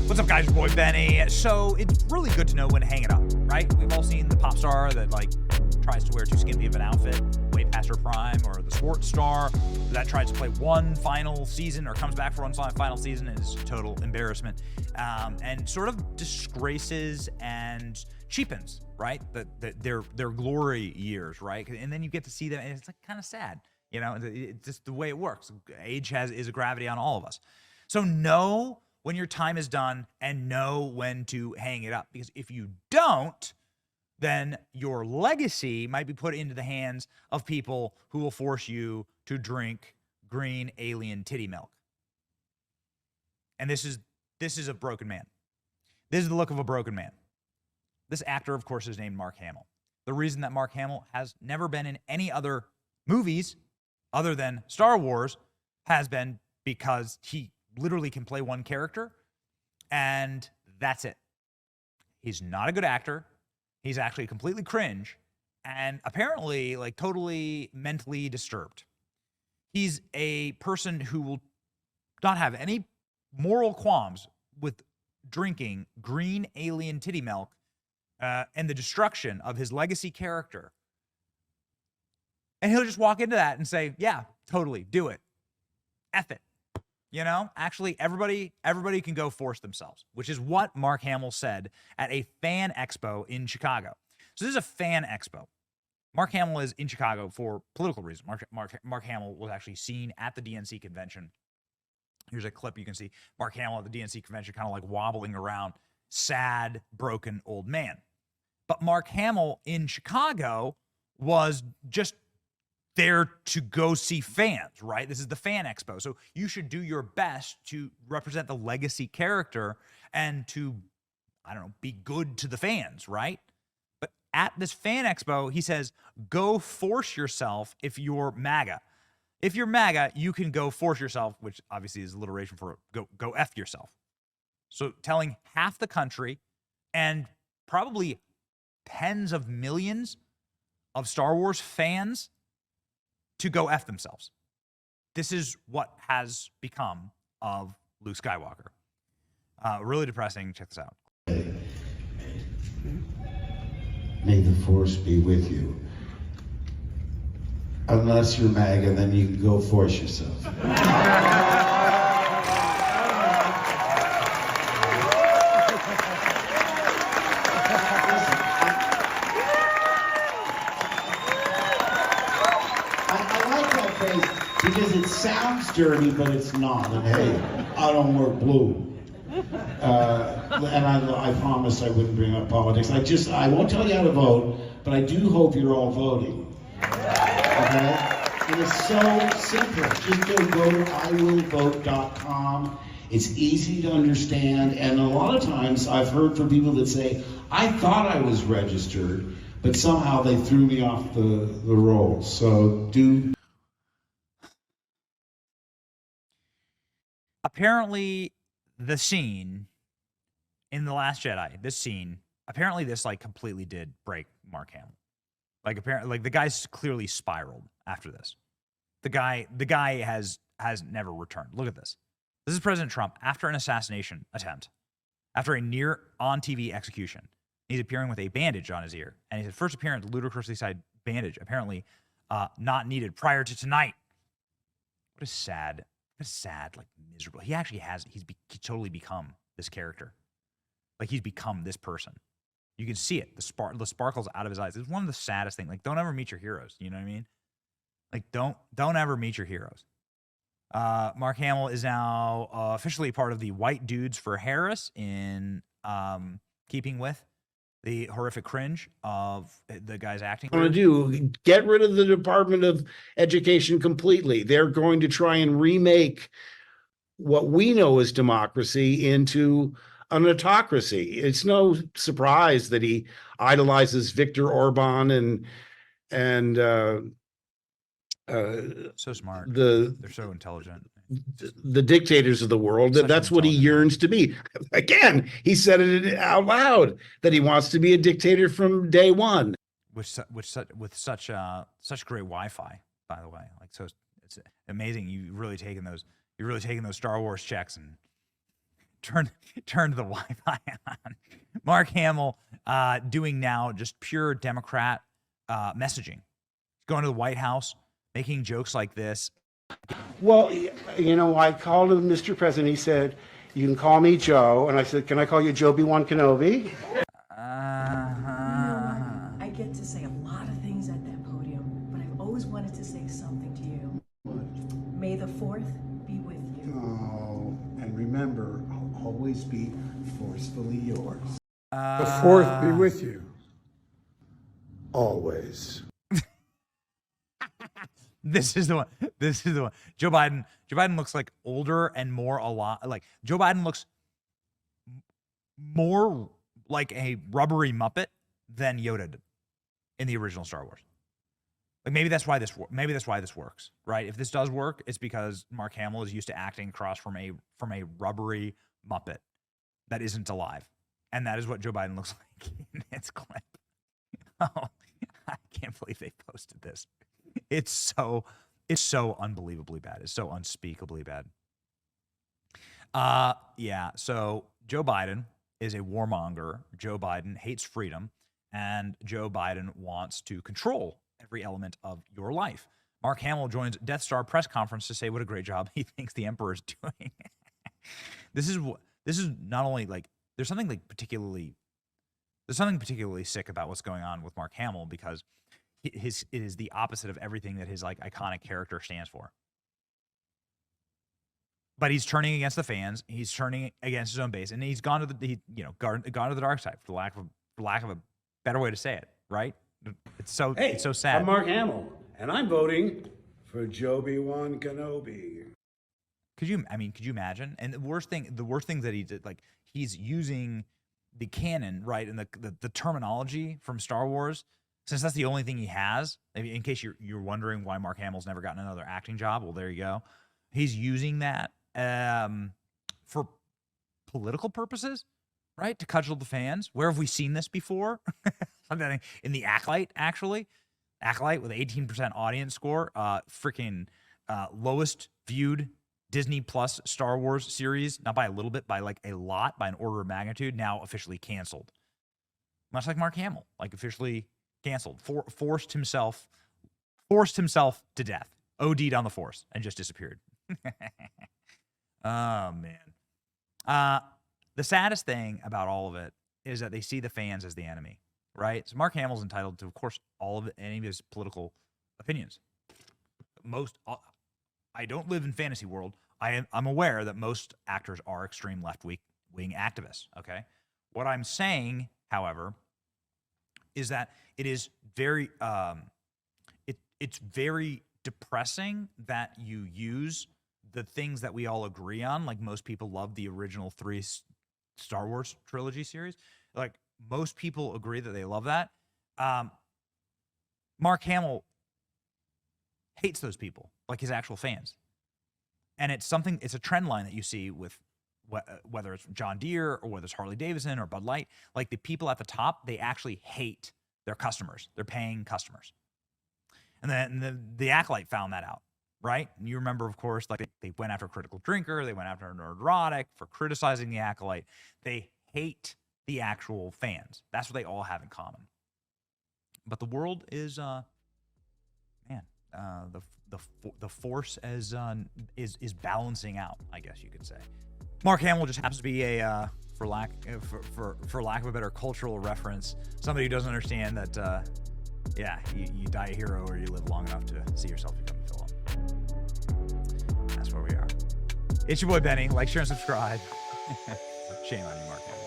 What's up, guys? Your boy Benny. So it's really good to know when to hang it up, right? We've all seen the pop star that like tries to wear too skimpy of an outfit way past her prime, or the sports star that tries to play one final season or comes back for one final season and is a total embarrassment, and sort of disgraces and cheapens, right? Their glory years, right? And then you get to see them, and it's like kind of sad, you know. It's just the way it works. Age is a gravity on all of us. So know when your time is done and know when to hang it up, because if you don't, then your legacy might be put into the hands of people who will force you to drink green alien titty milk. And this is a broken man. This is the look of a broken man. This actor, of course, is named Mark Hamill. The reason that Mark Hamill has never been in any other movies other than Star Wars has been because he literally can play one character, and that's it. He's not a good actor. He's actually completely cringe and apparently like totally mentally disturbed. He's a person who will not have any moral qualms with drinking green alien titty milk and the destruction of his legacy character. And he'll just walk into that and say, yeah, totally, do it. F it. You know, actually, everybody can go force themselves, which is what Mark Hamill said at a fan expo in Chicago. So this is a fan expo. Mark Hamill is in Chicago for political reasons. Mark Hamill was actually seen at the DNC convention. Here's a clip you can see Mark Hamill at the DNC convention, kind of like wobbling around, sad, broken old man. But Mark Hamill in Chicago was just there to go see fans, right? This is the fan expo. So you should do your best to represent the legacy character and to, I don't know, be good to the fans, right? But at this fan expo, he says, go force yourself if you're MAGA. If you're MAGA, you can go force yourself, which obviously is alliteration for go F yourself. So telling half the country and probably tens of millions of Star Wars fans to go F themselves. This is what has become of Luke Skywalker. Really depressing. Check this out. May the Force be with you. Unless you're MAGA, then you can go force yourself. Because it sounds dirty, but it's not. And hey, I don't wear blue. And I promised I wouldn't bring up politics. I won't tell you how to vote, but I do hope you're all voting. Okay? It is so simple. Just go to iwillvote.com. It's easy to understand. And a lot of times I've heard from people that say, I thought I was registered, but somehow they threw me off the rolls. So do. Apparently, the scene in The Last Jedi, apparently this like completely did break Mark Hamill. Like apparently, like the guy's clearly spiraled after this. The guy has never returned. Look at this. This is President Trump after an assassination attempt, after a near on-TV execution. He's appearing with a bandage on his ear, and his first appearance, ludicrously sized bandage, apparently not needed prior to tonight. What a sad, like miserable. He actually has. He's totally become this character. Like he's become this person. You can see it. The sparkles out of his eyes. It's one of the saddest things. Like don't ever meet your heroes. You know what I mean? Like don't ever meet your heroes. Mark Hamill is now officially part of the White Dudes for Harris in keeping with the horrific cringe of the guys acting. Want to do get rid of the Department of Education completely. They're going to try and remake what we know as democracy into an autocracy. It's no surprise that he idolizes Viktor Orban and so smart. They're so intelligent. The dictators of the world. That's what he yearns to be. Again, he said it out loud that he wants to be a dictator from day one. With such great Wi-Fi, by the way. Like so, it's amazing. You've really taken those Star Wars checks and turn the Wi-Fi on. Mark Hamill doing now just pure Democrat messaging. Going to the White House, making jokes like this. Well, you know, I called him Mr. President. He said, "You can call me Joe." And I said, "Can I call you Joe B1 Kenobi?" I get to say a lot of things at that podium, but I've always wanted to say something to you. May the 4th be with you. Oh, and remember, I'll always be forcefully yours. The 4th be with you. Always. This is the one. This is the one. Joe Biden looks like older and more alive. Like Joe Biden looks more like a rubbery Muppet than Yoda did in the original Star Wars. Like maybe that's why this works, right? If this does work, it's because Mark Hamill is used to acting across from a rubbery Muppet that isn't alive, and that is what Joe Biden looks like in its clip. Oh, I can't believe they posted this. It's so unbelievably bad. It's so unspeakably bad. Yeah. So Joe Biden is a warmonger. Joe Biden hates freedom, and Joe Biden wants to control every element of your life. Mark Hamill joins Death Star press conference to say what a great job he thinks the Emperor is doing. This is not only like there's something particularly sick about what's going on with Mark Hamill, because it is the opposite of everything that his like iconic character stands for. But he's turning against the fans. He's turning against his own base, and he's gone to the gone to the dark side, for lack of a better way to say it. Right? It's so sad. I'm Mark Hamill, and I'm voting for Joe B1 Kenobi. Could you imagine? And the worst thing that he did, like he's using the canon, right, and the terminology from Star Wars, since that's the only thing he has. In case you're wondering why Mark Hamill's never gotten another acting job, well, there you go. He's using that for political purposes, right? To cudgel the fans. Where have we seen this before? In the Acolyte, actually. Acolyte with an 18% audience score. Freaking lowest viewed Disney Plus Star Wars series, not by a little bit, by like a lot, by an order of magnitude, now officially canceled. Much like Mark Hamill, like officially canceled. Forced himself to death. OD'd on the Force and just disappeared. Oh, man. The saddest thing about all of it is that they see the fans as the enemy, right? So Mark Hamill's entitled to, of course, any of his political opinions. I don't live in fantasy world. I'm aware that most actors are extreme left-wing activists, okay? What I'm saying, however, is that it is very it's very depressing that you use the things that we all agree on. Like most people love the original 3 Star Wars trilogy series. Like most people agree that they love that. Mark Hamill hates those people, like his actual fans. And it's a trend line that you see with whether it's John Deere or whether it's Harley Davidson or Bud Light. Like the people at the top, they actually hate their customers. They're paying customers. And then the Acolyte found that out, right? And you remember, of course, like they went after Critical Drinker. They went after Neurotic for criticizing the Acolyte. They hate the actual fans. That's what they all have in common. But the world is, the force is balancing out, I guess you could say. Mark Hamill just happens to be a for lack of a better cultural reference, somebody who doesn't understand that you die a hero or you live long enough to see yourself become a villain. That's where we are. It's your boy Benny. Like, share, and subscribe. Shame on you, Mark Hamill.